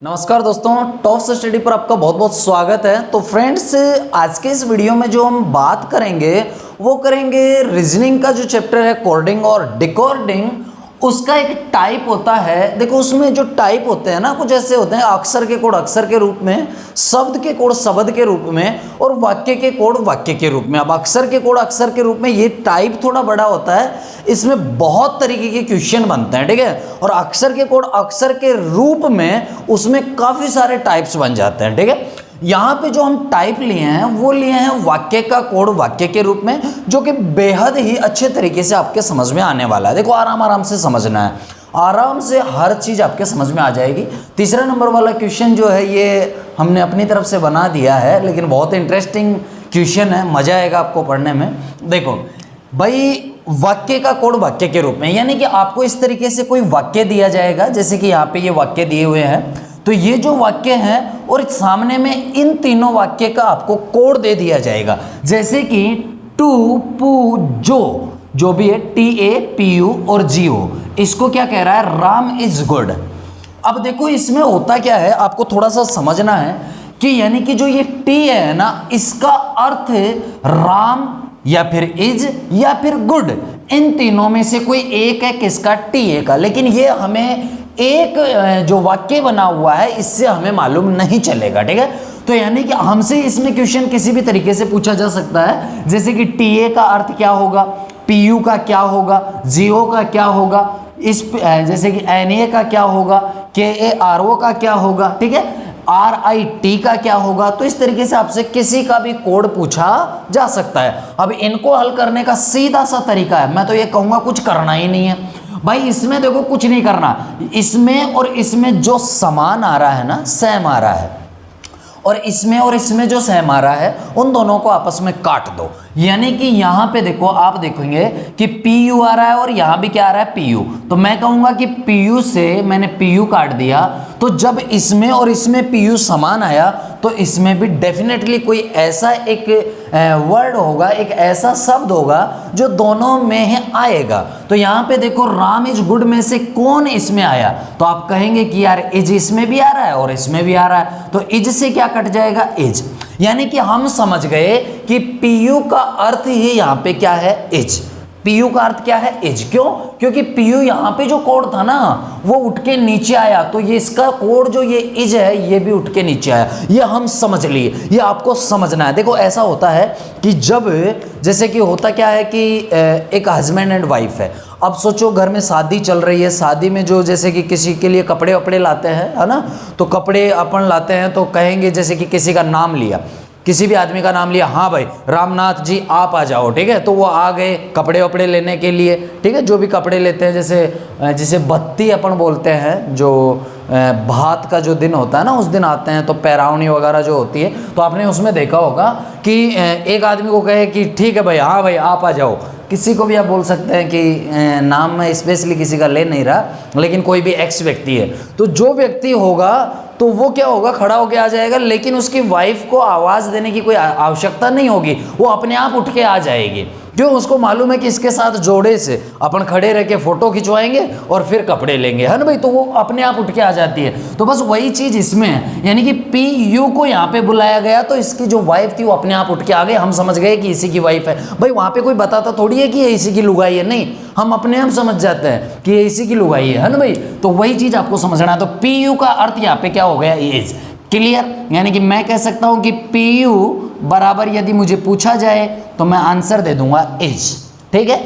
नमस्कार दोस्तों, top study पर आपका बहुत बहुत स्वागत है। तो फ्रेंड्स, आज के इस वीडियो में जो हम बात करेंगे वो करेंगे रीजनिंग का जो चैप्टर है कोडिंग और डिकोडिंग, उसका एक टाइप होता है। देखो उसमें जो टाइप होते हैं ना, कुछ ऐसे होते हैं अक्षर के कोड अक्षर के रूप में, शब्द के कोड शब्द के रूप में और वाक्य के कोड वाक्य के रूप में। अब अक्षर के कोड अक्षर के रूप में ये टाइप थोड़ा बड़ा होता है, इसमें बहुत तरीके के क्वेश्चन बनते हैं, ठीक है। और अक्षर के कोड अक्षर के रूप में उसमें काफी सारे टाइप्स बन जाते हैं, ठीक है। यहाँ पे जो हम टाइप लिए हैं वो लिए हैं वाक्य का कोड वाक्य के रूप में, जो कि बेहद ही अच्छे तरीके से आपके समझ में आने वाला है। देखो आराम आराम से समझना है, आराम से हर चीज़ आपके समझ में आ जाएगी। तीसरा नंबर वाला क्वेश्चन जो है ये हमने अपनी तरफ से बना दिया है, लेकिन बहुत इंटरेस्टिंग क्वेश्चन है, मज़ा आएगा आपको पढ़ने में। देखो भाई, वाक्य का कोड वाक्य के रूप में, यानी कि आपको इस तरीके से कोई वाक्य दिया जाएगा, जैसे कि यहाँ पे ये वाक्य दिए हुए हैं। तो ये जो वाक्य हैं और सामने में इन तीनों वाक्य का आपको कोड दे दिया जाएगा, जैसे कि टू पू जो भी है TAPU और GO, इसको क्या कह रहा है, राम इज गुड। अब देखो इसमें होता क्या है, आपको थोड़ा सा समझना है कि यानी कि जो ये T है ना, इसका अर्थ है राम या फिर इज या फिर गुड, इन तीनों में से कोई एक है किसका, TA का। लेकिन ये हमें एक जो वाक्य बना हुआ है इससे हमें मालूम नहीं चलेगा, ठीक है। तो यानी कि हमसे इसमें क्वेश्चन किसी भी तरीके से पूछा जा सकता है, जैसे कि TA का अर्थ क्या होगा, PU का क्या होगा, GO का क्या होगा, इस जैसे कि NA का क्या होगा, KARO का क्या होगा, ठीक है, RIT का क्या होगा। तो इस तरीके से आपसे किसी का भी कोड पूछा जा सकता है। अब इनको हल करने का सीधा सा तरीका है, मैं तो ये कहूँगा कुछ करना ही नहीं है भाई। इसमें देखो कुछ नहीं करना, इसमें और इसमें जो समान आ रहा है ना, सेम आ रहा है, और इसमें जो सेम आ रहा है उन दोनों को आपस में काट दो। यानी कि यहाँ पे देखो, आप देखेंगे कि PU आ रहा है और यहाँ भी क्या आ रहा है, PU। तो मैं कहूँगा कि PU से मैंने PU काट दिया, तो जब इसमें और इसमें PU समान आया तो इसमें भी डेफिनेटली कोई ऐसा एक वर्ड होगा, एक ऐसा शब्द होगा जो दोनों में ही आएगा। तो यहाँ पे देखो राम इज गुड में से कौन इसमें आया, तो आप कहेंगे कि यार इज इसमें भी आ रहा है और इसमें भी आ रहा है, तो इज से क्या कट जाएगा, इज। यानी कि हम समझ गए कि PU का अर्थ ही यहाँ पे क्या है, इज। PU का अर्थ क्या है, इज। क्यों? क्योंकि PU यहाँ पे जो कोड था ना वो उठ के नीचे आया, तो ये इसका कोड जो ये इज है ये भी उठ के नीचे आया। ये हम समझ लिए, ये आपको समझना है। देखो ऐसा होता है कि जब जैसे कि होता क्या है कि एक हस्बैंड एंड वाइफ है। अब सोचो घर में शादी चल रही है, शादी में जो जैसे कि किसी के लिए कपड़े वपड़े लाते हैं, है ना, तो कपड़े अपन लाते हैं तो कहेंगे, जैसे कि किसी का नाम लिया, किसी भी आदमी का नाम लिया, हाँ भाई रामनाथ जी आप आ जाओ, ठीक है। तो वो आ गए कपड़े वपड़े लेने के लिए, ठीक है, जो भी कपड़े लेते हैं, जैसे बत्ती अपन बोलते हैं, जो भात का जो दिन होता है ना उस दिन आते हैं, तो पैरावनी वगैरह जो होती है, तो आपने उसमें देखा होगा कि एक आदमी को कहे कि ठीक है भाई, हाँ भाई आप आ जाओ। किसी को भी आप बोल सकते हैं कि नाम मैं स्पेशली किसी का ले नहीं रहा, लेकिन कोई भी एक्स व्यक्ति है, तो जो व्यक्ति होगा तो वो क्या होगा, खड़ा होके आ जाएगा, लेकिन उसकी वाइफ को आवाज़ देने की कोई आवश्यकता नहीं होगी, वो अपने आप उठ के आ जाएगी। क्यों? उसको मालूम है कि इसके साथ जोड़े से अपन खड़े रह के फोटो खिंचवाएंगे और फिर कपड़े लेंगे, है ना भाई, तो वो अपने आप उठ के आ जाती है। तो बस वही चीज़ इसमें है, यानी कि PU को यहाँ पे बुलाया गया तो इसकी जो वाइफ थी वो अपने आप उठ के आ गए, हम समझ गए कि इसी की वाइफ है। भाई वहाँ पे कोई बताता थोड़ी है कि ये इसी की लुगाई है, नहीं, हम अपने आप समझ जाते हैं कि ये इसी की लुगाई है ना भाई। तो वही चीज़ आपको समझना है। तो PU का अर्थ यहाँ पे क्या हो गया, इज। क्लियर? यानी कि मैं कह सकता हूं कि PU बराबर यदि मुझे पूछा जाए तो मैं आंसर दे दूंगा इज, ठीक है।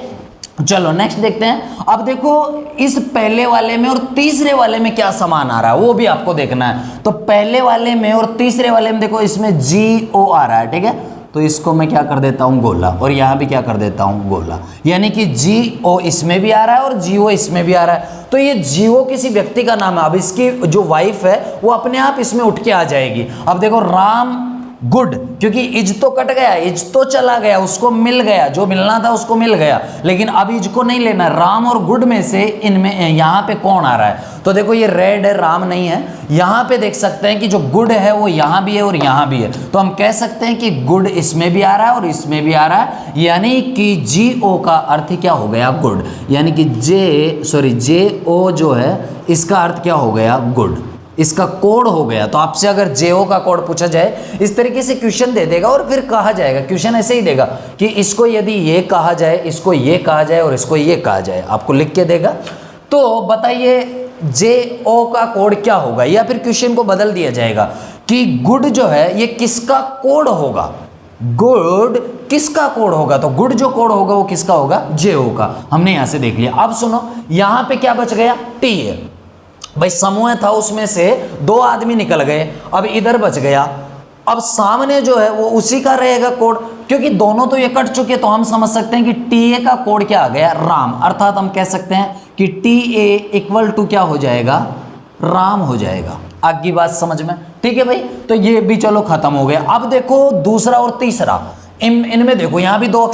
चलो नेक्स्ट देखते हैं। अब देखो इस पहले वाले में और तीसरे वाले में क्या समान आ रहा है वो भी आपको देखना है। तो पहले वाले में और तीसरे वाले में देखो इसमें GO आ रहा है, ठीक है, तो इसको मैं क्या कर देता हूं, गोला, और यहां भी क्या कर देता हूं, गोला। यानी कि GO इसमें भी आ रहा है और GO इसमें भी आ रहा है। तो ये GO किसी व्यक्ति का नाम है। अब इसकी जो वाइफ है वो अपने आप इसमें उठ के आ जाएगी। अब देखो राम गुड, क्योंकि इज तो कट गया, इज तो चला गया, उसको मिल गया, जो मिलना था उसको मिल गया, लेकिन अब इज को नहीं लेना। राम और गुड में से इनमें यहाँ पे कौन आ रहा है, तो देखो ये रेड है, राम नहीं है। यहाँ पे देख सकते हैं कि जो गुड है वो यहाँ भी है और यहाँ भी है, तो हम कह सकते हैं कि गुड इसमें भी आ रहा है और इसमें भी आ रहा है, यानी कि GO का अर्थ क्या हो गया, गुड। यानी कि JO जो है इसका अर्थ क्या हो गया, गुड। इसका कोड हो गया। तो आपसे अगर जेओ का कोड पूछा जाए, इस तरीके से क्वेश्चन दे देगा और फिर कहा जाएगा, क्वेश्चन ऐसे ही देगा कि इसको यदि ये कहा जाए, इसको ये कहा जाए और इसको ये कहा जाए, आपको लिख के देगा। तो बताइए जेओ का कोड क्या होगा, या फिर क्वेश्चन को बदल दिया जाएगा कि गुड जो है ये किसका कोड होगा, गुड किसका कोड होगा। तो गुड जो कोड होगा वो किसका होगा, जेओ का। हमने यहां से देख लिया। अब सुनो, यहां पे क्या बच गया, टी है भाई, समूह था उसमें से 2 आदमी निकल गए, अब इधर बच गया। अब सामने जो है वो उसी का रहेगा कोड, क्योंकि दोनों तो ये कट चुके, तो हम समझ सकते हैं कि टी ए का कोड क्या आ गया, राम। अर्थात हम कह सकते हैं कि टी ए इक्वल टू क्या हो जाएगा, राम हो जाएगा। आगे बात समझ में, ठीक है भाई। तो ये भी चलो खत्म हो गया। अब देखो दूसरा और तीसरा, इनमें देखो यहाँ भी 2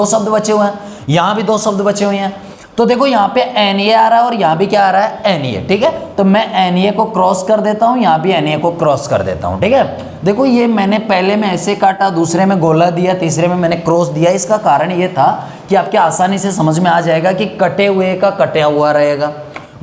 शब्द बचे हुए हैं, यहाँ भी 2 शब्द बचे हुए हैं। तो देखो यहाँ पे एन ए आ रहा है और यहाँ भी क्या आ रहा है, एन ए, ठीक है। तो मैं एन ए को क्रॉस कर देता हूँ, यहाँ भी एन ए को क्रॉस कर देता हूँ, ठीक है। देखो ये मैंने पहले में ऐसे काटा, दूसरे में गोला दिया, तीसरे में मैंने क्रॉस दिया। इसका कारण ये था कि आपके आसानी से समझ में आ जाएगा कि कटे हुए का कटा हुआ रहेगा,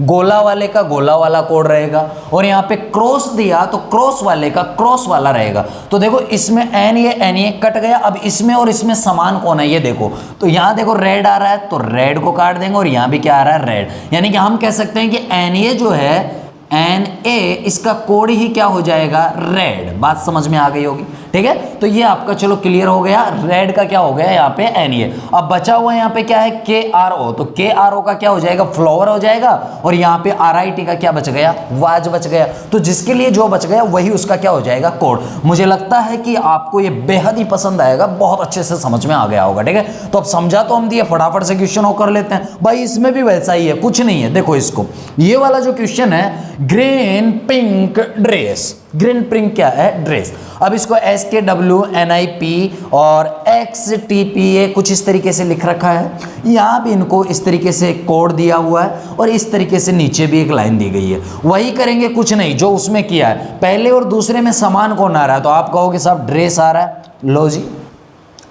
गोला वाले का गोला वाला कोड रहेगा, और यहाँ पे क्रॉस दिया तो क्रॉस वाले का क्रॉस वाला रहेगा। तो देखो इसमें एन ये कट गया। अब इसमें और इसमें समान कौन है ये देखो, तो यहाँ देखो रेड आ रहा है तो रेड को काट देंगे, और यहाँ भी क्या आ रहा है, रेड। यानी कि हम कह सकते हैं कि एन ये जो है, एन ए, इसका कोड ही क्या हो जाएगा, रेड। बात समझ में आ गई होगी, ठीक है। तो ये आपका चलो क्लियर हो गया, रेड का क्या हो गया यहाँ पे, एन ए। अब बचा हुआ यहाँ पे क्या है, के आर ओ। तो के आर ओ का क्या हो जाएगा, फ्लावर हो जाएगा, और यहाँ पे आर आई टी का क्या बच गया, वाज बच गया। तो जिसके लिए जो बच गया वही उसका क्या हो जाएगा, कोड। मुझे लगता है कि आपको ये बेहद ही पसंद आएगा, बहुत अच्छे से समझ में आ गया होगा, ठीक है। तो अब समझा तो हम दिए, फटाफट से क्वेश्चन और कर लेते हैं भाई। इसमें भी वैसा ही है, कुछ नहीं है। देखो इसको, ये वाला जो क्वेश्चन है, green pink dress, green pink क्या है, ड्रेस। अब इसको एस के डब्ल्यू एन आई पी और एक्स टी पी ए कुछ इस तरीके से लिख रखा है। यहाँ भी इनको इस तरीके से कोड दिया हुआ है, और इस तरीके से नीचे भी एक लाइन दी गई है। वही करेंगे, कुछ नहीं जो उसमें किया है। पहले और दूसरे में समान कौन आ रहा है, तो आप कहोगे साहब ड्रेस आ रहा है, लो जी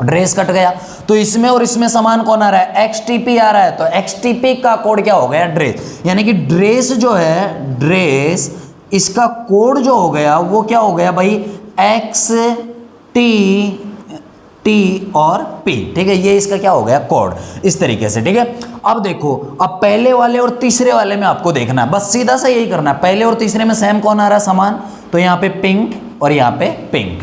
ड्रेस कट गया। तो इसमें और इसमें समान कौन आ रहा है, एक्सटीपी आ रहा है, तो एक्सटीपी का कोड क्या हो गया, ड्रेस। यानी कि ड्रेस जो है, ड्रेस, इसका कोड जो हो गया वो क्या हो गया भाई, एक्स टी और पी, ठीक है। ये इसका क्या हो गया, कोड, इस तरीके से, ठीक है। अब देखो, अब पहले वाले और तीसरे वाले में आपको देखना है, बस सीधा सा यही करना है। पहले और तीसरे में सेम कौन आ रहा है, समान। तो यहाँ पे पिंक और यहाँ पे पिंक।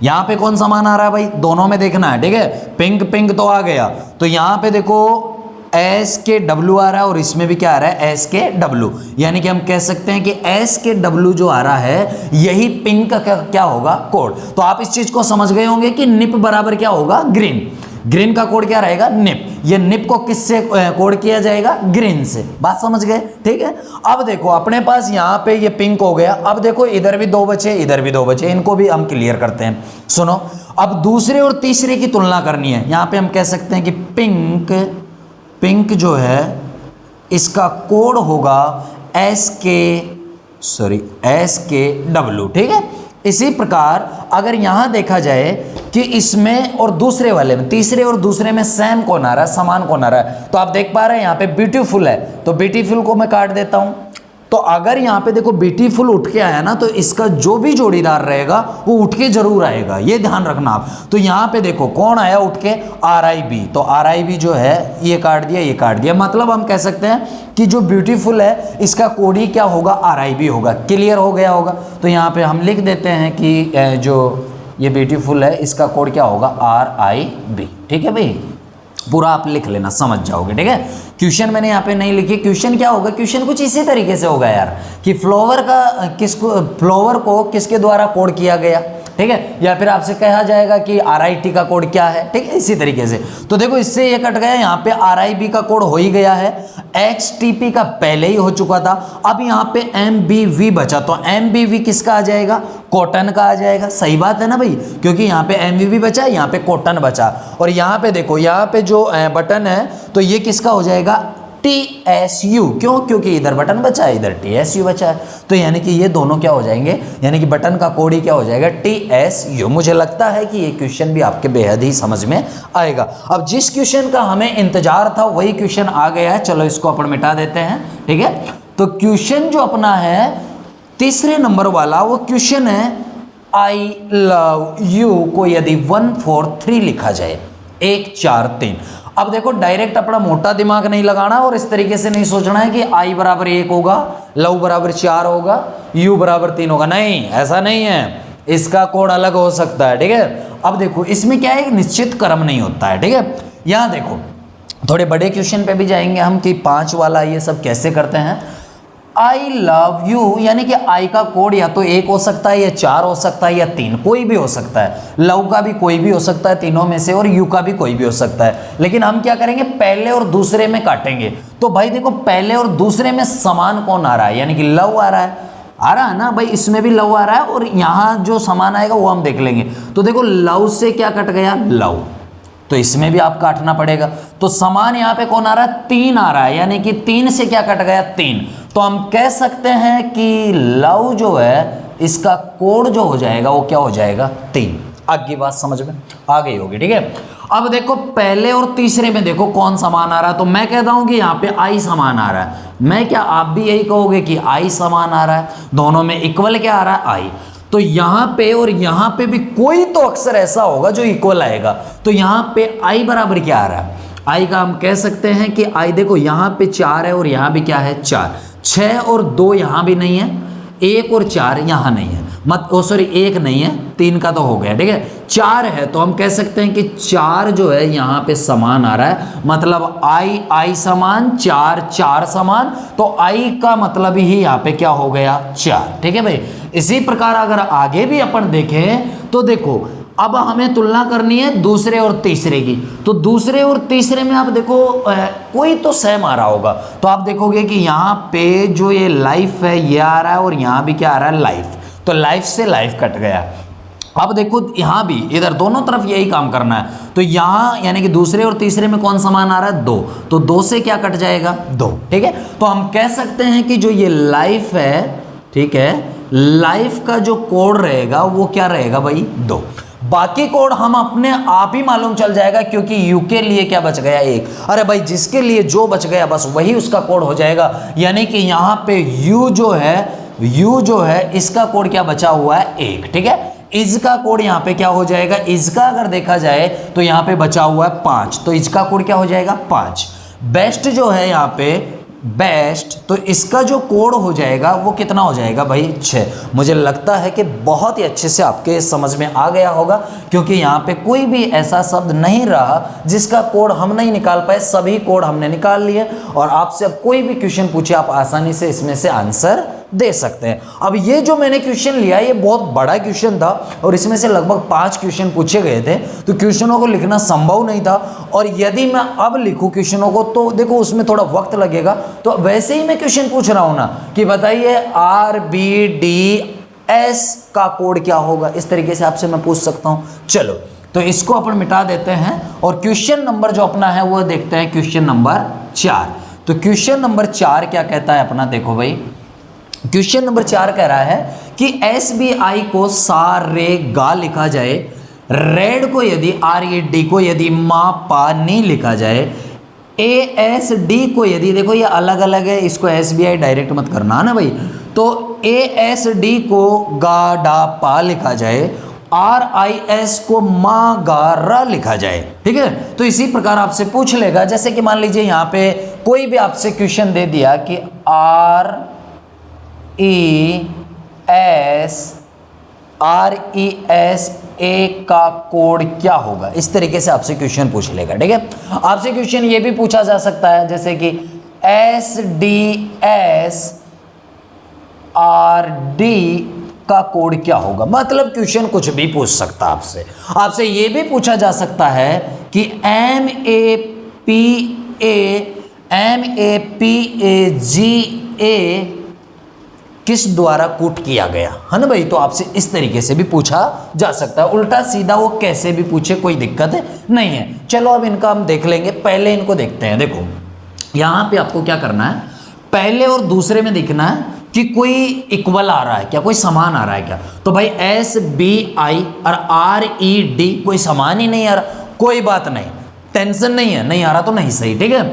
यहाँ पे कौन समान आ रहा है भाई, दोनों में देखना है, ठीक है। पिंक पिंक तो आ गया। तो यहाँ पे देखो एस के डब्ल्यू आ रहा है, और इसमें भी क्या आ रहा है, एस के डब्ल्यू। यानी कि हम कह सकते हैं कि एस के डब्ल्यू जो आ रहा है, यही पिंक का क्या होगा, कोड। तो आप इस चीज को समझ गए होंगे कि निप बराबर क्या होगा, ग्रीन। ग्रीन का कोड क्या रहेगा, निप। ये निप को किससे कोड किया जाएगा, ग्रीन से। बात समझ गए, ठीक है। अब देखो अपने पास यहाँ पे ये पिंक हो गया। अब देखो इधर भी 2 बचे, इधर भी 2 बचे, इनको भी हम क्लियर करते हैं। सुनो, अब दूसरे और तीसरे की तुलना करनी है। यहाँ पे हम कह सकते हैं कि पिंक जो है, इसका कोड होगा एस के डब्ल्यू, ठीक है। इसी प्रकार अगर यहां देखा जाए कि इसमें और दूसरे वाले में, तीसरे और दूसरे में सेम कौन आ रहा है, समान कौन आ रहा है, तो आप देख पा रहे हैं यहाँ पे ब्यूटीफुल है, तो ब्यूटीफुल को मैं काट देता हूं। तो अगर यहाँ पे देखो ब्यूटीफुल उठ के आया ना, तो इसका जो भी जोड़ीदार रहेगा वो उठ के जरूर आएगा, ये ध्यान रखना आप। तो यहाँ पे देखो कौन आया उठ के, आर आई बी। तो आर आई बी जो है ये काट दिया, ये काट दिया। मतलब हम कह सकते हैं कि जो ब्यूटीफुल है इसका कोड ही क्या होगा, आर आई बी होगा। क्लियर हो गया होगा। तो यहाँ पे हम लिख देते हैं कि जो ये ब्यूटीफुल है इसका कोड क्या होगा, आर आई बी, ठीक है भाई। पूरा आप लिख लेना, समझ जाओगे, ठीक है। क्वेश्चन मैंने यहाँ पे नहीं लिखी। क्वेश्चन क्या होगा, क्वेश्चन कुछ इसी तरीके से होगा यार, कि फ्लावर को किसके द्वारा कोड किया गया, ठीक है। या फिर आपसे कहा जाएगा कि RIT का कोड क्या है, ठीक है, इसी तरीके से। तो देखो इससे ये कट गया, यहाँ पे RIB का कोड हो ही गया है, XTP का पहले ही हो चुका था। अब यहाँ पे MBV बचा, तो MBV किसका आ जाएगा, कॉटन का आ जाएगा। सही बात है ना भाई, क्योंकि यहाँ पे MBV बचा, यहाँ पे कॉटन बचा। और यहाँ पे देखो, यहाँ पे जो बटन है तो ये किसका हो जाएगा, TSU। क्यों, क्योंकि इधर बटन बचा है, इधर TSU बचा है। तो यानी कि ये दोनों क्या हो जाएंगे, यानी कि बटन का कोड ही क्या हो जाएगा, TSU। मुझे लगता है कि ये क्वेश्चन भी आपके बेहद ही समझ में आएगा। अब जिस क्वेश्चन का हमें इंतजार था वही क्वेश्चन आ गया है। चलो इसको अपन मिटा देते हैं, ठीक है। तो क्वेश्चन जो अपना है तीसरे नंबर वाला वो क्वेश्चन है आई लव यू को यदि 1 4 3 लिखा जाए, 1 4 3। अब देखो डायरेक्ट अपना मोटा दिमाग नहीं लगाना और इस तरीके से नहीं सोचना है कि आई बराबर 1 होगा, लव बराबर 4 होगा, यू बराबर 3 होगा। नहीं, ऐसा नहीं है, इसका कोड अलग हो सकता है। ठीक है, अब देखो इसमें क्या है, एक निश्चित क्रम नहीं होता है। ठीक है, यहां देखो थोड़े बड़े क्वेश्चन पे भी जाएंगे हम कि 5 वाला ये सब कैसे करते हैं। आई लव यू यानी कि आई का कोड या तो 1 हो सकता है या 4 हो सकता है या 3, कोई भी हो सकता है। लव का भी कोई भी हो सकता है तीनों में से, और यू का भी कोई भी हो सकता है। लेकिन हम क्या करेंगे, पहले और दूसरे में काटेंगे। तो भाई देखो पहले और दूसरे में समान कौन आ रहा है, यानी कि लव आ रहा है ना भाई, इसमें भी लव आ रहा है और यहाँ जो समान आएगा वो हम देख लेंगे। तो देखो लव से क्या कट गया, लव, तो इसमें भी आप काटना पड़ेगा। तो समान यहाँ पे कौन आ रहा है, 3 आ रहा है, यानी कि 3 से क्या कट गया, 3। तो हम कह सकते हैं कि लव जो है इसका कोड जो हो जाएगा वो क्या हो जाएगा, 3। आगे बात समझ में आ गई होगी। ठीक है, अब देखो पहले और तीसरे में देखो कौन समान आ रहा है। तो मैं कहता हूं कि यहाँ पे आई समान आ रहा है। मैं क्या, आप भी यही कहोगे कि आई समान आ रहा है, दोनों में इक्वल क्या आ रहा है, आई। तो यहां पे और यहां पे भी कोई तो अक्सर ऐसा होगा जो इक्वल आएगा। तो यहां पे आई बराबर क्या आ रहा है, आई का हम कह सकते हैं कि आई देखो यहां पे 4 है और यहां भी क्या है 4, 6 और 2 यहां भी नहीं है, 1 और 4 यहां नहीं है, सॉरी 1 नहीं है, 3 का तो हो गया। ठीक है, 4 है तो हम कह सकते हैं कि 4 जो है यहाँ पे समान आ रहा है, मतलब आई समान, 4 समान, तो आई का मतलब ही यहाँ पे क्या हो गया, 4। ठीक है भाई, इसी प्रकार अगर आगे भी अपन देखें तो देखो अब हमें तुलना करनी है दूसरे और तीसरे की। तो दूसरे और तीसरे में आप देखो कोई तो सेम आ रहा होगा। तो आप देखोगे कि यहाँ पे जो ये लाइफ है ये आ रहा है और यहाँ भी क्या आ रहा है, लाइफ। तो लाइफ से लाइफ कट गया। अब देखो यहाँ भी इधर दोनों तरफ यही काम करना है। तो यहाँ यानी कि दूसरे और तीसरे में कौन समान आ रहा है, 2। तो 2 से क्या कट जाएगा, 2। ठीक है, तो हम कह सकते हैं कि जो ये लाइफ है, ठीक है, लाइफ का जो कोड रहेगा वो क्या रहेगा भाई, 2। बाकी कोड हम अपने आप ही मालूम चल जाएगा, क्योंकि यू के लिए क्या बच गया, 1। अरे भाई जिसके लिए जो बच गया बस वही उसका कोड हो जाएगा। यानी कि यहाँ पे यू जो है इसका कोड क्या बचा हुआ है, 1। ठीक है, इसका कोड यहाँ पे क्या हो जाएगा, इसका अगर देखा जाए तो यहाँ पे बचा हुआ है 5, तो इसका कोड क्या हो जाएगा, 5। बेस्ट जो है यहाँ पे बेस्ट, तो इसका जो कोड हो जाएगा वो कितना हो जाएगा भाई, 6। मुझे लगता है कि बहुत ही अच्छे से आपके समझ में आ गया होगा, क्योंकि यहाँ पे कोई भी ऐसा शब्द नहीं रहा जिसका कोड हम नहीं निकाल पाए, सभी कोड हमने निकाल लिए। और आपसे अब कोई भी क्वेश्चन पूछे आप आसानी से इसमें से आंसर दे सकते हैं। अब ये जो मैंने क्वेश्चन लिया ये बहुत बड़ा क्वेश्चन था और इसमें से लगभग 5 क्वेश्चन पूछे गए थे, तो क्वेश्चनों को लिखना संभव नहीं था। और यदि मैं अब लिखूं क्वेश्चनों को तो देखो उसमें थोड़ा वक्त लगेगा। तो वैसे ही मैं क्वेश्चन पूछ रहा हूं ना कि बताइए RBDS का कोड क्या होगा, इस तरीके से आपसे मैं पूछ सकता हूं। चलो तो इसको अपन मिटा देते हैं और क्वेश्चन नंबर जो अपना है वो देखते हैं, क्वेश्चन नंबर 4। तो क्वेश्चन नंबर 4 क्या कहता है अपना, देखो भाई क्वेश्चन नंबर 4 कह रहा है कि SBI को सा रे गा लिखा जाए, रेड को यदि RED को यदि मा पा नी लिखा जाए, ASD को यदि, देखो ये अलग अलग है, इसको SBI डायरेक्ट मत करना ना भाई, तो ASD को गा डा पा लिखा जाए, RIS को मा गा रा लिखा जाए। ठीक है, तो इसी प्रकार आपसे पूछ लेगा, जैसे कि मान लीजिए यहाँ पे कोई भी आपसे क्वेश्चन दे दिया कि RES A का कोड क्या होगा, इस तरीके से आपसे क्वेश्चन पूछ लेगा। ठीक है, आपसे क्वेश्चन ये भी पूछा जा सकता है जैसे कि SDS RD का कोड क्या होगा, मतलब क्वेश्चन कुछ भी पूछ सकता है आपसे। आपसे ये भी पूछा जा सकता है कि MAPAGA किस द्वारा कूट किया गया है ना भाई। तो आपसे इस तरीके से भी पूछा जा सकता है, उल्टा सीधा वो कैसे भी पूछे कोई दिक्कत नहीं है। चलो अब इनका हम देख लेंगे, पहले इनको देखते हैं। देखो यहाँ पे आपको क्या करना है, पहले और दूसरे में देखना है कि कोई इक्वल आ रहा है क्या, कोई समान आ रहा है क्या। तो भाई SBI और RED कोई समान ही नहीं आ रहा, कोई बात नहीं, टेंशन नहीं है, नहीं आ रहा तो नहीं सही। ठीक है,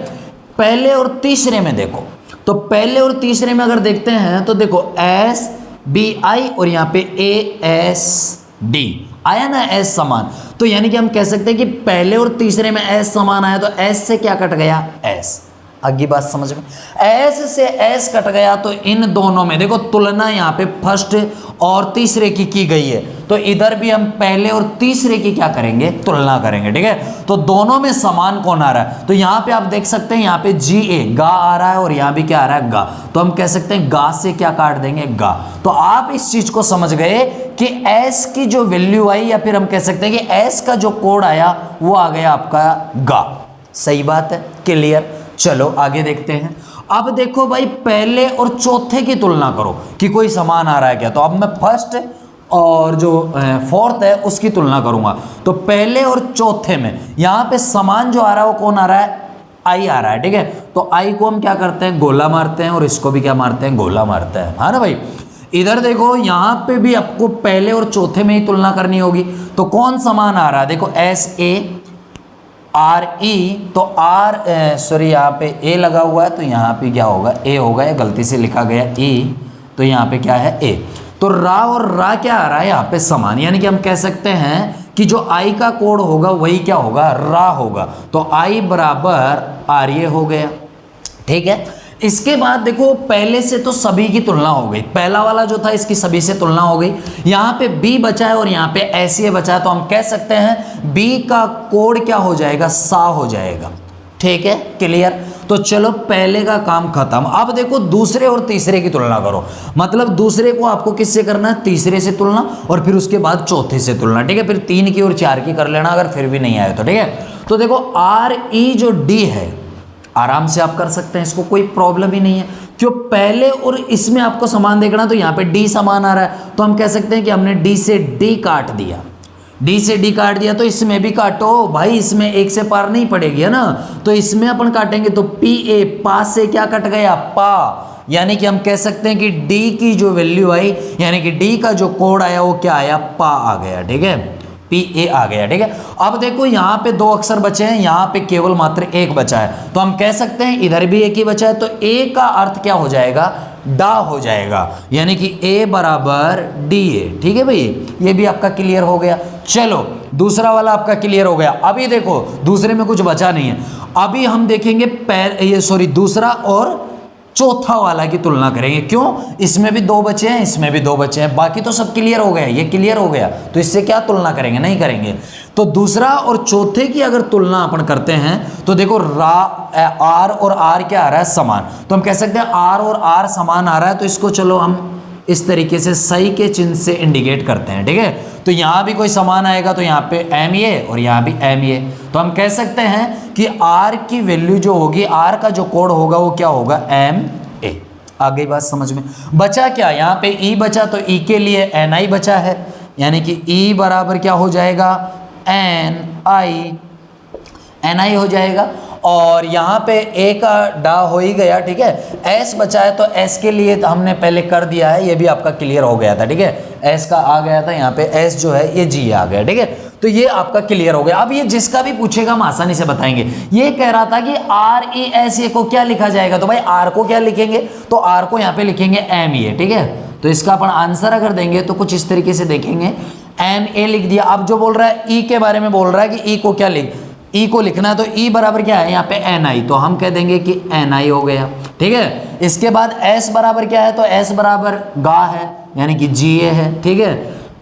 पहले और तीसरे में देखो, तो पहले और तीसरे में अगर देखते हैं तो देखो BI और यहाँ पे ASD आया ना, S समान। तो यानी कि हम कह सकते हैं कि पहले और तीसरे में S समान आया, तो S से क्या कट गया, S। आगे बात समझ में, S से S कट गया, तो इन दोनों में देखो तुलना यहाँ पे फर्स्ट और तीसरे की गई है, तो इधर भी हम पहले और तीसरे की क्या करेंगे, तुलना करेंगे। ठीक है, तो दोनों में समान कौन आ रहा है, तो यहाँ पे आप देख सकते हैं यहाँ पे GA गा आ रहा है और यहाँ भी क्या आ रहा है, गा। तो हम कह सकते हैं गा से क्या काट देंगे, गा। तो आप इस चीज को समझ गए कि S की जो वैल्यू आई, या फिर हम कह सकते हैं कि S का जो कोड आया वो आ गया आपका गा। सही बात है, क्लियर। चलो आगे देखते हैं। अब देखो भाई, पहले और चौथे की तुलना करो कि कोई समान आ रहा है क्या। तो अब मैं फर्स्ट और जो फोर्थ है उसकी तुलना करूंगा। तो पहले और चौथे में यहाँ पे समान जो आ रहा है वो कौन आ रहा है, आई आ रहा है। ठीक है, तो आई को हम क्या करते हैं, गोला मारते हैं, और इसको भी क्या मारते हैं, गोला मारते हैं। हाँ ना भाई। इधर देखो, यहाँ पे भी आपको पहले और चौथे में ही तुलना करनी होगी। तो कौन समान आ रहा है, देखो SARE, तो सॉरी यहाँ पे A लगा हुआ है, तो यहाँ पे क्या होगा, A होगा, ये गलती से लिखा गया E, तो यहाँ पे क्या है, A। तो रा और रा क्या आ रहा है यहाँ पे, समान। यानी कि हम कह सकते हैं कि जो I का कोड होगा वही क्या होगा, रा होगा। तो I बराबर RA हो गया। ठीक है, इसके बाद देखो, पहले से तो सभी की तुलना हो गई, पहला वाला जो था इसकी सभी से तुलना हो गई। यहाँ पे B बचा है और यहाँ पे SA बचा है, तो हम कह सकते हैं B का कोड क्या हो जाएगा, सा हो जाएगा। ठीक है, क्लियर। तो चलो पहले का काम खत्म। अब देखो दूसरे और तीसरे की तुलना करो, मतलब दूसरे को आपको किससे करना है, तीसरे से तुलना, और फिर उसके बाद चौथे से तुलना। ठीक है, फिर 3 की और 4 की कर लेना अगर फिर भी नहीं आए तो। ठीक है, तो देखो RE जो D है, आराम से आप कर सकते हैं, इसको कोई प्रॉब्लम ही नहीं है। क्यों, पहले और इसमें आपको समान देखना, तो यहाँ पे D समान आ रहा है, तो हम कह सकते हैं कि हमने D से D काट दिया, D से D काट दिया, तो इसमें भी काटो भाई, इसमें एक से पार नहीं पड़ेगी, है ना। तो इसमें अपन काटेंगे, तो PA पा से क्या कट गया, पा। यानी कि हम कह सकते हैं कि D की जो वैल्यू आई, यानी कि D का जो कोड आया वो क्या आया, पा आ गया। ठीक है, PA आ गया। ठीक है, अब देखो यहाँ पे 2 अक्षर बचे हैं, यहाँ पे केवल मात्र 1 बचा है, तो हम कह सकते हैं इधर भी 1 ही बचा है, तो A का अर्थ क्या हो जाएगा, डा हो जाएगा। यानी कि A बराबर DA। ठीक है भाई, ये भी आपका क्लियर हो गया। चलो दूसरा वाला आपका क्लियर हो गया। अभी देखो दूसरे में कुछ बचा नहीं है, अभी हम देखेंगे दूसरा और चौथा वाला की तुलना करेंगे। क्यों, इसमें भी 2 बचे हैं, इसमें भी 2 बचे हैं, बाकी तो सब क्लियर हो गया, ये क्लियर हो गया, तो इससे क्या तुलना करेंगे, नहीं करेंगे। तो दूसरा और चौथे की अगर तुलना अपन करते हैं, तो देखो R और R क्या आ रहा है, समान। तो हम कह सकते हैं R और R समान आ रहा है, तो इसको चलो हम इस तरीके से सही के चिन्ह से इंडिकेट करते हैं। ठीक है, तो यहाँ भी कोई समान आएगा, तो यहाँ पे MA और यहाँ भी MA, तो हम कह सकते हैं कि R की वैल्यू जो होगी, R का जो कोड होगा वो क्या होगा, MA। आगे बात समझ में। बचा क्या, यहाँ पे E बचा, तो E के लिए NI बचा है, यानी कि E बराबर क्या हो जाएगा, NI हो जाएगा। और यहाँ पे A का डा हो ही गया। ठीक है, S बचा है, तो S के लिए तो हमने पहले कर दिया है, ये भी आपका क्लियर हो गया था। ठीक है, S का आ गया था, यहाँ पे S जो है ये G आ गया। ठीक है, तो ये आपका क्लियर हो गया। अब ये जिसका भी पूछेगा हम आसानी से बताएंगे। ये कह रहा था कि RESA को क्या लिखा जाएगा, तो भाई R को क्या लिखेंगे, तो R को यहाँ पे लिखेंगे MA। ठीक है, तो इसका अपन आंसर अगर देंगे तो कुछ इस तरीके से देखेंगे, MA लिख दिया। अब जो बोल रहा है E के बारे में बोल रहा है कि E को क्या E को लिखना है, तो E बराबर क्या है, यहाँ पे NI, तो हम कह देंगे कि NI हो गया। ठीक है, इसके बाद S बराबर क्या है, तो S बराबर गा है, यानी कि GA है। ठीक है,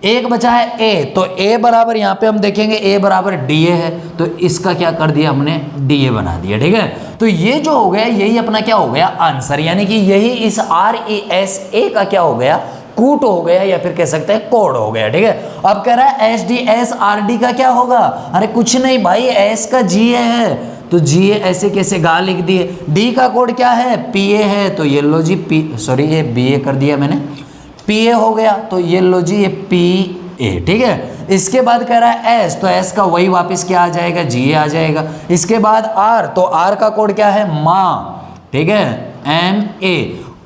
एक बचा है A, तो A बराबर यहाँ पे हम देखेंगे A बराबर DA है, तो इसका क्या कर दिया हमने, DA बना दिया। ठीक है, तो ये जो हो गया यही अपना क्या हो गया, आंसर, यानी कि यही इस RESA का क्या हो गया, कूट हो गया, या फिर कह सकते हैं कोड हो गया। ठीक है, अब कह रहा है SDSRD का क्या होगा, अरे कुछ नहीं भाई, S का GA है, तो GA ऐसे कैसे गा लिख दिए। D का कोड क्या है, PA है, तो ये लो जी ये BA कर दिया मैंने, PA हो गया, तो ये लो जी ये PA। ठीक है, इसके बाद कह रहा है S, तो S का वही वापस क्या आ जाएगा, GA आ जाएगा। इसके बाद R, तो R का कोड क्या है, माँ। ठीक है, MA,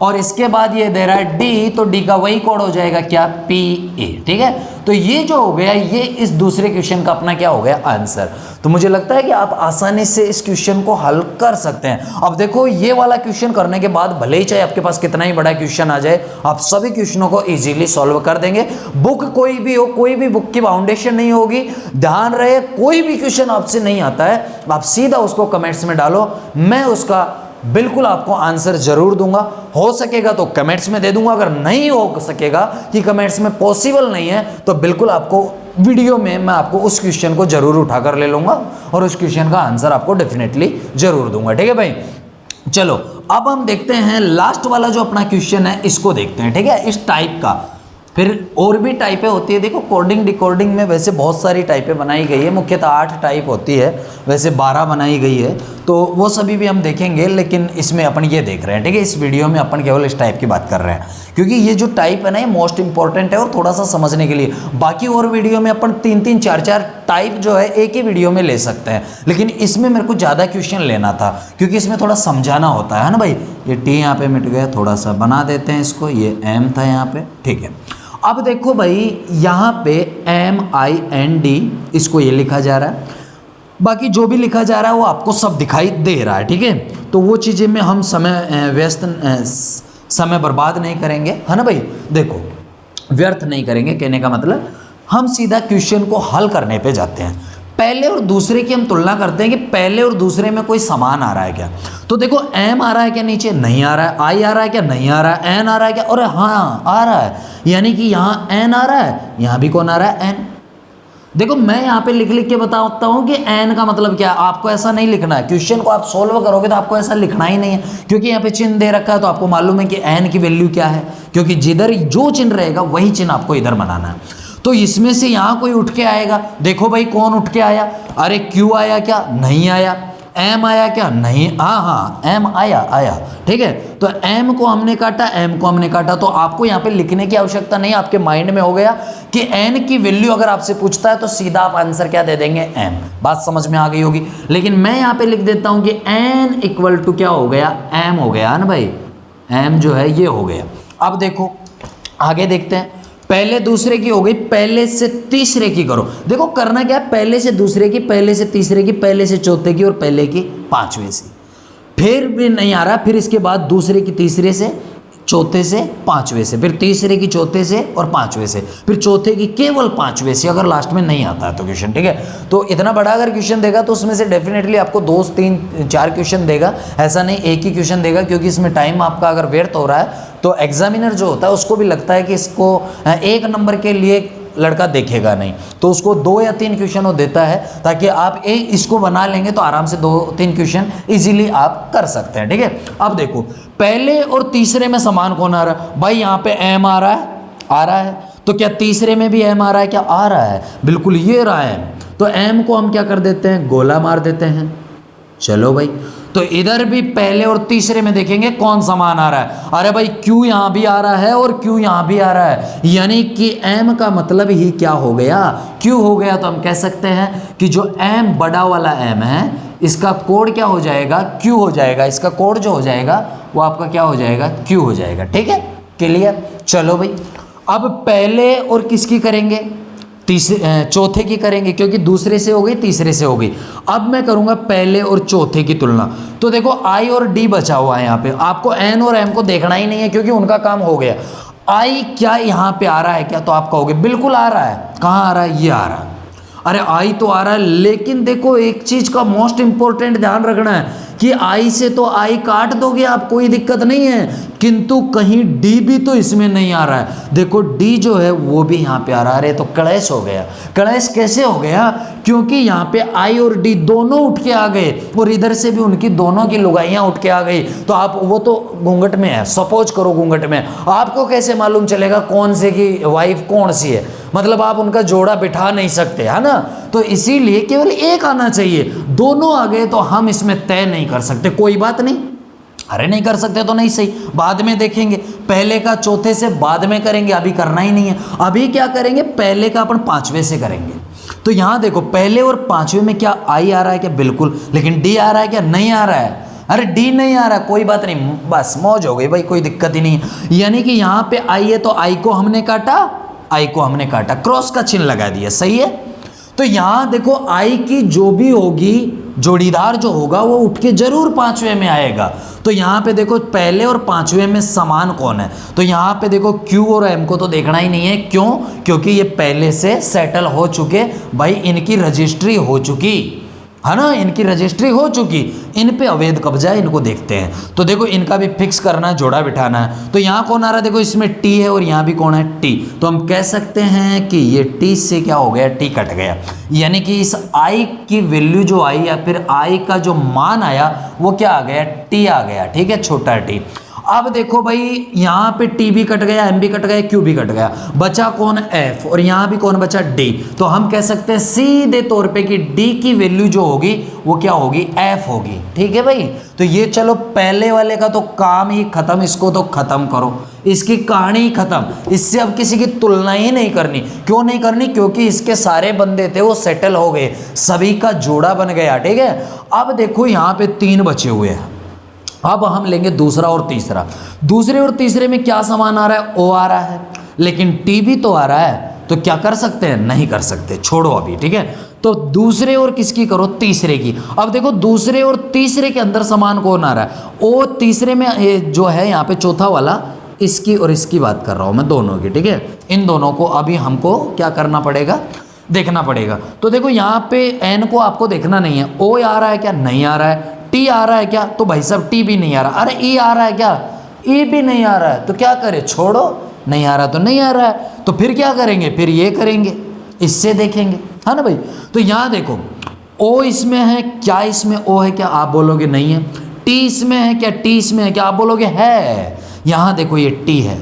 और इसके बाद ये दे रहा है डी, तो डी का वही कोड हो जाएगा क्या, पी ए। ठीक है, तो ये जो हो गया ये इस दूसरे क्वेश्चन का अपना क्या हो गया, आंसर। तो मुझे लगता है कि आप आसानी से इस क्वेश्चन को हल कर सकते हैं। अब देखो ये वाला क्वेश्चन करने के बाद भले ही चाहे आपके पास कितना ही बड़ा क्वेश्चन आ जाए, आप सभी क्वेश्चनों को इजीली सॉल्व कर देंगे। बुक कोई भी हो, कोई भी बुक की फाउंडेशन नहीं होगी। ध्यान रहे, कोई भी क्वेश्चन आपसे नहीं आता है, आप सीधा उसको कमेंट्स में डालो, मैं उसका बिल्कुल आपको आंसर जरूर दूंगा। हो सकेगा तो कमेंट्स में दे दूंगा, अगर नहीं हो सकेगा कि कमेंट्स में पॉसिबल नहीं है तो बिल्कुल आपको वीडियो में मैं आपको उस क्वेश्चन को जरूर उठाकर ले लूंगा और उस क्वेश्चन का आंसर आपको डेफिनेटली जरूर दूंगा। ठीक है भाई, चलो अब हम देखते हैं लास्ट वाला जो अपना क्वेश्चन है, इसको देखते हैं। ठीक है, इस टाइप का फिर और भी टाइपें होती है। देखो कोडिंग डिकोडिंग में वैसे बहुत सारी टाइपें बनाई गई है, मुख्यतः 8 टाइप होती है, वैसे 12 बनाई गई है, तो वो सभी भी हम देखेंगे, लेकिन इसमें अपन ये देख रहे हैं। ठीक है, इस वीडियो में अपन केवल इस टाइप की बात कर रहे हैं, क्योंकि ये जो टाइप है ना ये मोस्ट इंपॉर्टेंट है और थोड़ा सा समझने के लिए। बाकी और वीडियो में अपन 3-3 4-4 टाइप जो है एक ही वीडियो में ले सकते हैं, लेकिन इसमें मेरे को ज़्यादा क्वेश्चन लेना था क्योंकि इसमें थोड़ा समझाना होता है ना भाई। ये टी यहाँ पे मिट गया, थोड़ा सा बना देते हैं इसको, ये एम था यहाँ पे। ठीक है, अब देखो भाई यहाँ पे MIND इसको ये लिखा जा रहा है, बाकी जो भी लिखा जा रहा है वो आपको सब दिखाई दे रहा है। ठीक है, तो वो चीज़ें में हम समय बर्बाद नहीं करेंगे, है ना भाई। देखो व्यर्थ नहीं करेंगे, कहने का मतलब हम सीधा क्वेश्चन को हल करने पे जाते हैं। पहले और दूसरे की हम तुलना करते हैं कि पहले और दूसरे में कोई समान आ रहा है क्या। तो देखो एम आ रहा है क्या, नीचे नहीं आ रहा है। आई आ रहा है क्या, नहीं आ रहा है। एन आ रहा है क्या, अरे हाँ आ रहा है, यानी कि यहाँ एन आ रहा है, यहाँ भी कौन आ रहा है, एन। देखो मैं यहाँ पे लिख लिख के बताता हूँ कि एन का मतलब क्या है। आपको ऐसा नहीं लिखना है, क्वेश्चन को आप सोल्व करोगे तो आपको ऐसा लिखना ही नहीं है, क्योंकि यहाँ पे चिन्ह दे रखा है तो आपको मालूम है कि एन की वैल्यू क्या है, क्योंकि जिधर जो चिन्ह रहेगा वही चिन्ह आपको इधर बनाना है। तो इसमें से यहाँ कोई उठ के आएगा, देखो भाई कौन उठ के आया, अरे क्यू आया क्या, नहीं आया। एम आया क्या, नहीं, हाँ एम आया। ठीक है, तो एम को हमने काटा, एम को हमने काटा, तो आपको यहाँ पे लिखने की आवश्यकता नहीं, आपके माइंड में हो गया कि एन की वैल्यू अगर आपसे पूछता है तो सीधा आप आंसर क्या दे देंगे, एम। बात समझ में आ गई होगी। लेकिन मैं यहाँ पे लिख देता हूँ कि एन इक्वल टू क्या हो गया, एम हो गया ना भाई, एम जो है ये हो गया। अब देखो आगे देखते हैं, पहले दूसरे की हो गई, पहले से तीसरे की करो। देखो करना क्या है, पहले से दूसरे की, पहले से तीसरे की, पहले से चौथे की और पहले की पांचवें से। फिर भी नहीं आ रहा, फिर इसके बाद दूसरे की तीसरे से, चौथे से, पांचवें से, फिर तीसरे की चौथे से और पांचवें से, फिर चौथे की केवल पांचवें से, अगर लास्ट में नहीं आता है तो क्वेश्चन। ठीक है, तो इतना बड़ा अगर क्वेश्चन देगा तो उसमें से डेफिनेटली आपको 2, 3, 4 क्वेश्चन देगा, ऐसा नहीं एक ही क्वेश्चन देगा, क्योंकि इसमें टाइम आपका अगर व्यर्थ हो रहा है तो एग्जामिनर जो होता है उसको भी लगता है कि इसको 1 नंबर के लिए लड़का देखेगा नहीं, तो उसको 2 या 3 क्वेश्चन वो देता है, ताकि आप इसको बना लेंगे तो आराम से 2-3 क्वेश्चन इजीली आप कर सकते हैं। ठीक है, अब देखो पहले और तीसरे में समान कौन आ रहा है भाई, यहाँ पे एम आ रहा है, तो क्या तीसरे में भी एम आ रहा है, क्या आ रहा है, बिल्कुल ये रहा है। तो एम को हम क्या कर देते हैं, गोला मार देते हैं। चलो भाई, तो इधर भी पहले और तीसरे में देखेंगे कौन समान आ रहा है, अरे भाई Q यहाँ भी आ रहा है और Q यहाँ भी आ रहा है, यानी कि M का मतलब ही क्या हो गया, Q हो गया। तो हम कह सकते हैं कि जो M बड़ा वाला M है इसका कोड क्या हो जाएगा, Q हो जाएगा। इसका कोड जो हो जाएगा वो आपका क्या हो जाएगा, Q हो जाएगा। ठीक है, क्लियर। चलो भाई, अब पहले और किसकी करेंगे, चौथे की करेंगे, क्योंकि दूसरे से हो गई, तीसरे से हो गई। अब मैं करूंगा पहले और चौथे की तुलना। तो देखो I और D बचा हुआ है, यहाँ पे आपको N और M को देखना ही नहीं है, क्योंकि उनका काम हो गया। I क्या यहाँ पे आ रहा है क्या, तो आप कहोगे बिल्कुल आ रहा है। कहाँ आ रहा है, ये आ रहा है, अरे I तो आ रहा है। लेकिन देखो एक चीज का मोस्ट इंपॉर्टेंट ध्यान रखना है कि I से तो I काट दोगे आप, कोई दिक्कत नहीं है, किंतु कहीं D भी तो इसमें नहीं आ रहा है। देखो D जो है वो भी यहाँ पे आ रहा है, अरे तो क्लैश हो गया। क्लैश कैसे हो गया, क्योंकि यहाँ पे I और D दोनों उठ के आ गए और इधर से भी उनकी दोनों की लुगाइयाँ उठ के आ गई। तो आप, वो तो घूंघट में है, सपोज करो घूंघट में, आपको कैसे मालूम चलेगा कौन से की वाइफ कौन सी है, मतलब आप उनका जोड़ा बिठा नहीं सकते, है ना। तो इसीलिए केवल एक आना चाहिए, दोनों आ गए तो हम इसमें तय नहीं कर सकते, कोई बात नहीं। अरे नहीं कर सकते तो नहीं सही, बाद में देखेंगे, पहले का चौथे से बाद में करेंगे, अभी करना ही नहीं है। अभी क्या करेंगे, पहले का अपन पांचवें से करेंगे। तो यहां देखो पहले और पांचवें में क्या I आ रहा है क्या, बिल्कुल। लेकिन D आ रहा है क्या, नहीं आ रहा है। अरे डी नहीं आ रहा, कोई बात नहीं, बस मौज हो गई भाई, कोई दिक्कत ही नहीं है। यानी कि यहाँ पे आई है तो आई को हमने काटा, आई को हमने काटा, क्रॉस का चिन्ह लगा दिया, सही है। तो यहाँ देखो आई की जो भी होगी जोड़ीदार जो होगा वो उठ के जरूर पांचवें में आएगा। तो यहाँ पे देखो पहले और पांचवें में समान कौन है, तो यहाँ पे देखो Q और M को तो देखना ही नहीं है, क्यों, क्योंकि ये पहले से सेटल हो चुके भाई, इनकी रजिस्ट्री हो चुकी है ना, इनकी रजिस्ट्री हो चुकी, इन पे अवैध कब्जा है, इनको देखते हैं। तो देखो इनका भी फिक्स करना है, जोड़ा बिठाना है। तो यहाँ कौन आ रहा है, देखो इसमें T है और यहाँ भी कौन है T, तो हम कह सकते हैं कि ये T से क्या हो गया, T कट गया। यानी कि इस I की वैल्यू जो आई या फिर I का जो मान आया वो क्या आ गया, T आ गया, ठीक है, छोटा t। अब देखो भाई यहाँ पे T भी कट गया, M भी कट गया, Q भी कट गया, बचा कौन, F, और यहाँ भी कौन बचा, D। तो हम कह सकते हैं सीधे तौर पे कि D की वैल्यू जो होगी वो क्या होगी, F होगी, ठीक है भाई। तो ये चलो पहले वाले का तो काम ही खत्म, इसको तो खत्म करो, इसकी कहानी ही खत्म, इससे अब किसी की तुलना ही नहीं करनी। क्यों नहीं करनी, क्योंकि इसके सारे बंदे थे वो सेटल हो गए, सभी का जोड़ा बन गया, ठीक है। अब देखो यहाँ पे 3 बचे हुए हैं, अब हम लेंगे दूसरा और तीसरा। दूसरे और तीसरे में क्या समान आ रहा है, O आ रहा है, लेकिन T भी तो आ रहा है, तो क्या कर सकते हैं, नहीं कर सकते, छोड़ो अभी, ठीक है। तो दूसरे और किसकी करो, तीसरे की। अब देखो दूसरे और तीसरे के अंदर समान कौन आ रहा है, O तीसरे में ये जो है यहाँ पे चौथा वाला, इसकी और इसकी बात कर रहा हूँ मैं, दोनों की, ठीक है। इन दोनों को अभी हमको क्या करना पड़ेगा, देखना पड़ेगा। तो देखो यहाँ पे N को आपको देखना नहीं है, O आ रहा है क्या, नहीं आ रहा है, T आ रहा है क्या, तो भाई साहब T भी नहीं आ रहा, अरे E आ रहा है क्या, E भी नहीं आ रहा है, तो क्या करें, छोड़ो, नहीं आ रहा तो नहीं आ रहा है, तो फिर क्या करेंगे, फिर ये करेंगे, इससे देखेंगे, है ना भाई। तो यहाँ देखो O इसमें है क्या, इसमें O है क्या, आप बोलोगे नहीं है। T इसमें है क्या, T इसमें है क्या, आप बोलोगे है। यहाँ देखो ये T है,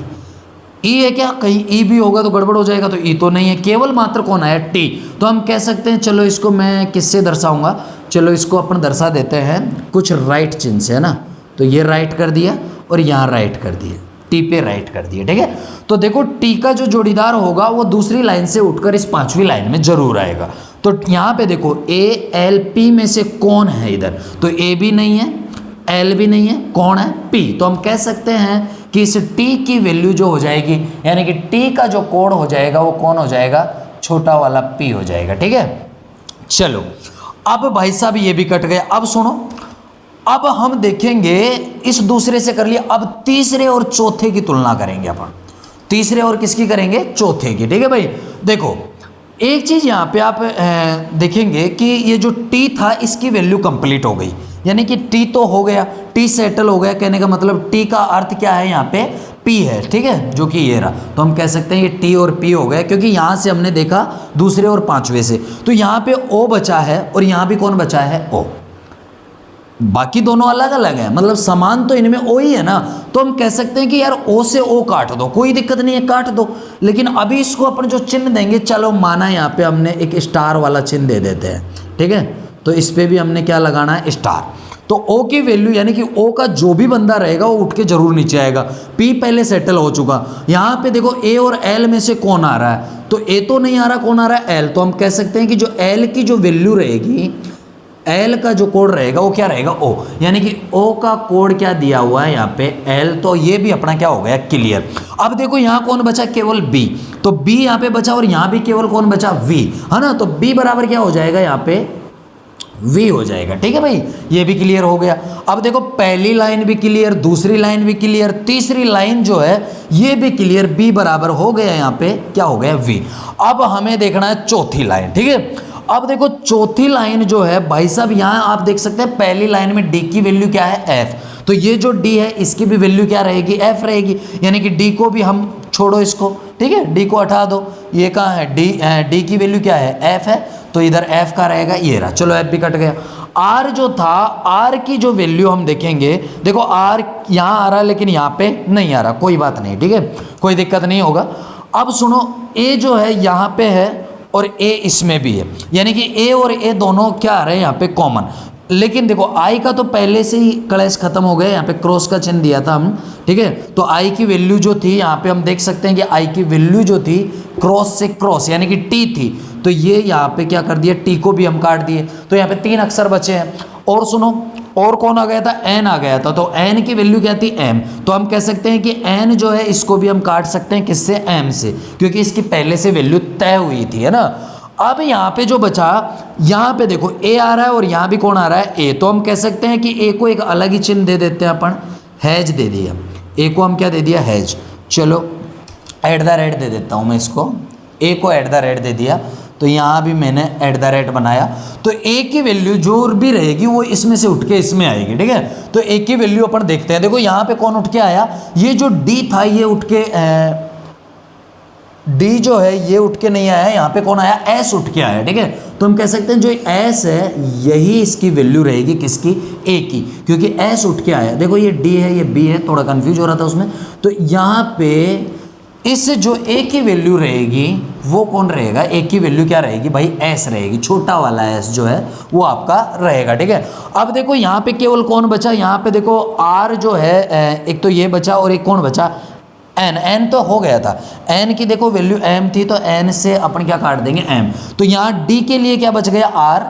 E है क्या, कहीं E भी होगा तो गड़बड़ हो जाएगा, तो E तो नहीं है, केवल मात्र कौन आया, T। तो हम कह सकते हैं, चलो इसको मैं किससे दर्शाऊंगा, चलो इसको अपन दर्शा देते हैं कुछ राइट चिन्ह से, है ना। तो ये राइट कर दिया और यहाँ राइट कर दिया, T पे राइट कर दिया, ठीक है। तो देखो T का जो जोड़ीदार होगा वो दूसरी लाइन से उठकर इस पांचवी लाइन में जरूर आएगा। तो यहाँ पे देखो A L P में से कौन है इधर, तो A भी नहीं है, L भी नहीं है, कौन है, P। तो हम कह सकते हैं कि इस T की वैल्यू जो हो जाएगी, यानी कि T का जो कोड हो जाएगा वो कौन हो जाएगा, छोटा वाला P हो जाएगा, ठीक है। चलो अब भाई साहब ये भी कट गया। अब सुनो, अब हम देखेंगे, इस दूसरे से कर लिया, अब तीसरे और चौथे की तुलना करेंगे अपन, तीसरे और किसकी करेंगे, चौथे की, ठीक है भाई। देखो एक चीज यहाँ पे आप देखेंगे कि ये जो T था इसकी वैल्यू कंप्लीट हो गई, यानी कि T तो हो गया, T सेटल हो गया, कहने का मतलब T का अर्थ क्या है, यहाँ पे P है, ठीक है, जो कि ये रहा। तो हम कह सकते हैं ये T और P हो गया, क्योंकि यहाँ से हमने देखा दूसरे और पांचवे से, तो यहाँ पे O बचा है और यहाँ भी कौन बचा है, O। बाकी दोनों अलग अलग है, मतलब समान तो इनमें O ही है ना। तो हम कह सकते हैं कि यार O से O काट दो, कोई दिक्कत नहीं है, काट दो। लेकिन अभी इसको अपन जो चिन्ह देंगे, चलो माना यहाँ पे हमने एक स्टार वाला चिन्ह दे देते हैं, ठीक है। तो इस पे भी हमने क्या लगाना है, स्टार। तो O की वैल्यू, यानी कि O का जो भी बंदा रहेगा वो उठ के जरूर नीचे आएगा। P पहले सेटल हो चुका, यहाँ पे देखो A और L में से कौन आ रहा है, तो A तो नहीं आ रहा, कौन आ रहा है, L। तो हम कह सकते हैं कि जो L की जो वैल्यू रहेगी, L का जो कोड रहेगा वो क्या रहेगा, O। यानी कि O का कोड क्या दिया हुआ है यहाँ पे, L। तो ये भी अपना क्या हो गया, क्लियर। अब देखो यहाँ कौन बचा, केवल B। तो B यहाँ पे बचा और यहाँ भी केवल कौन बचा, V, है ना। तो B बराबर क्या हो जाएगा, यहाँ पे V हो जाएगा, ठीक है भाई, ये भी क्लियर हो गया। अब देखो पहली लाइन भी क्लियर, दूसरी लाइन भी क्लियर, तीसरी लाइन जो है ये भी क्लियर, B बराबर हो गया, यहाँ पे क्या हो गया, V। अब हमें देखना है चौथी लाइन, ठीक है। अब देखो चौथी लाइन जो है भाई साहब, यहाँ आप देख सकते हैं पहली लाइन में D की वैल्यू क्या है, F। तो ये जो D है इसकी भी वैल्यू क्या रहेगी, F रहेगी, यानी कि D को भी हम छोड़ो इसको, ठीक है, D को हटा दो, ये कहाँ है, D की वैल्यू क्या है, F है, तो इधर F का रहेगा, ये रहा, चलो F भी कट गया। R जो था, R की जो वैल्यू हम देखेंगे, देखो R यहाँ आ रहा है लेकिन यहाँ पे नहीं आ रहा, कोई बात नहीं, ठीक है, कोई दिक्कत नहीं होगा। अब सुनो, A जो है यहाँ पे है और A इसमें भी है, यानी कि A और A दोनों क्या आ रहे हैं यहाँ पे कॉमन। लेकिन देखो I का तो पहले से ही कलेश खत्म हो गया, यहाँ पे क्रॉस का चिन्ह दिया था हम, ठीक है। तो I की वैल्यू जो थी यहाँ पे हम देख सकते हैं कि I की वैल्यू जो थी क्रॉस से क्रॉस यानी कि T थी, तो ये यहाँ पे क्या कर दिया, T को भी हम काट दिए, तो यहाँ पे 3 अक्षर बचे हैं। और सुनो, और कौन आ गया था, n आ गया था, तो n की वैल्यू क्या थी, m। तो हम कह सकते हैं कि n जो है इसको भी हम काट सकते हैं किससे, m से, क्योंकि इसकी पहले से वैल्यू तय हुई थी, है ना। अब यहाँ पे जो बचा, यहाँ पे देखो a आ रहा है और यहाँ भी कौन आ रहा है, a। तो हम कह सकते हैं कि a को एक अलग ही चिन्ह दे देते हैं अपन, हैज दे दिया, a को हम क्या दे दिया, हैज। चलो @ दे देता हूँ मैं इसको, a को @ दे दिया, तो यहाँ भी मैंने @ बनाया। तो a की वैल्यू जो भी रहेगी वो इसमें से उठ के इसमें आएगी, ठीक है। तो a की वैल्यू अपन देखते हैं। देखो यहाँ पे कौन उठ के आया, ये जो d था ये उठ के d जो है ये उठ के नहीं आया, यहाँ पे कौन आया, s उठ के आया, ठीक है। तो हम कह सकते हैं जो s है यही इसकी वैल्यू रहेगी किसकी, a की, क्योंकि s उठ के आया। देखो ये d है ये b है, थोड़ा कंफ्यूज हो रहा था उसमें। तो यहाँ पे इस जो a की वैल्यू रहेगी वो कौन रहेगा, a की वैल्यू क्या रहेगी भाई, s रहेगी, छोटा वाला s जो है वो आपका रहेगा, ठीक है। अब देखो यहाँ पे केवल कौन बचा, यहाँ पे देखो r जो है एक तो ये बचा और एक कौन बचा, n तो हो गया था, n की देखो वैल्यू m थी, तो n से अपन क्या काट देंगे, m। तो यहाँ d के लिए क्या बच गया, r,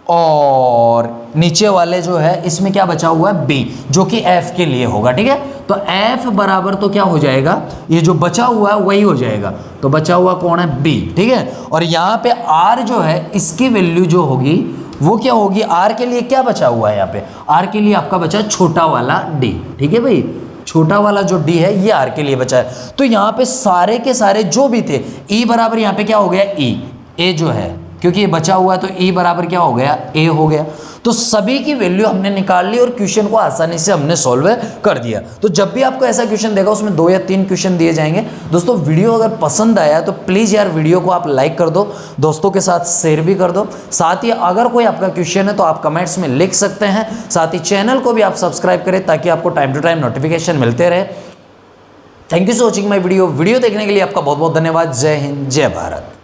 और नीचे वाले जो है इसमें क्या बचा हुआ है, b, जो कि f के लिए होगा, ठीक है। तो f बराबर तो क्या हो जाएगा, ये जो बचा हुआ है वही हो जाएगा, तो बचा हुआ कौन है, b, ठीक है। और यहाँ पे r जो है इसकी वैल्यू जो होगी वो क्या होगी, r के लिए क्या बचा हुआ है, यहाँ पे r के लिए आपका बचा छोटा वाला d, ठीक है भाई, छोटा वाला जो d है ये r के लिए बचा है। तो यहाँ पे सारे के सारे जो भी थे, e बराबर यहाँ पे क्या हो गया, e, a जो है क्योंकि ये बचा हुआ है तो e बराबर क्या हो गया, a हो गया। तो सभी की वैल्यू हमने निकाल ली और क्वेश्चन को आसानी से हमने सॉल्व कर दिया। तो जब भी आपको ऐसा क्वेश्चन देगा उसमें 2 या 3 क्वेश्चन दिए जाएंगे। दोस्तों वीडियो अगर पसंद आया तो प्लीज़ यार वीडियो को आप लाइक कर दो, दोस्तों के साथ शेयर भी कर दो। साथ ही अगर कोई आपका क्वेश्चन है तो आप कमेंट्स में लिख सकते हैं। साथ ही चैनल को भी आप सब्सक्राइब करें ताकि आपको टाइम टू टाइम नोटिफिकेशन मिलते रहे। Thank you for watching my video देखने के लिए आपका बहुत बहुत धन्यवाद। जय हिंद, जय भारत।